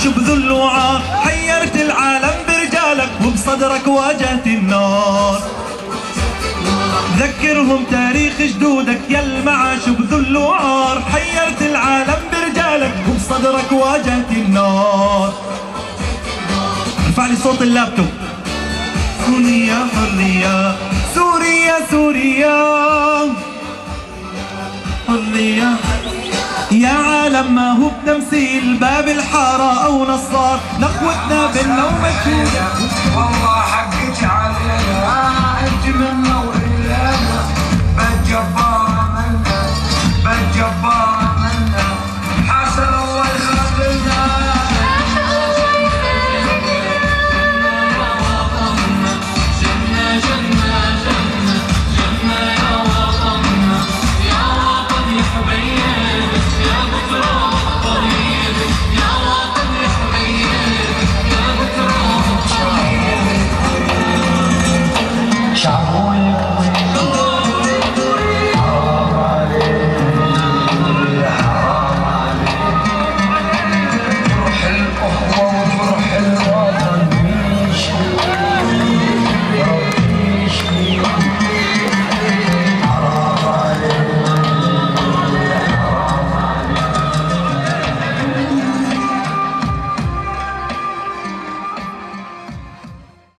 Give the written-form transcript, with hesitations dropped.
معاش بذل وعار، حيرت العالم برجالك وبصدرك واجهت النار. ذكرهم تاريخ جدودك يا المعاش بذل وعار، حيرت العالم برجالك وبصدرك واجهت النار. ارفع لي صوت اللابتوب. سوريا حرية، سوريا سوريا حرية. يا عالم ما هو بتمثيل باب الحارة أو نصار، نخوتنا بالنوم مكتوبة.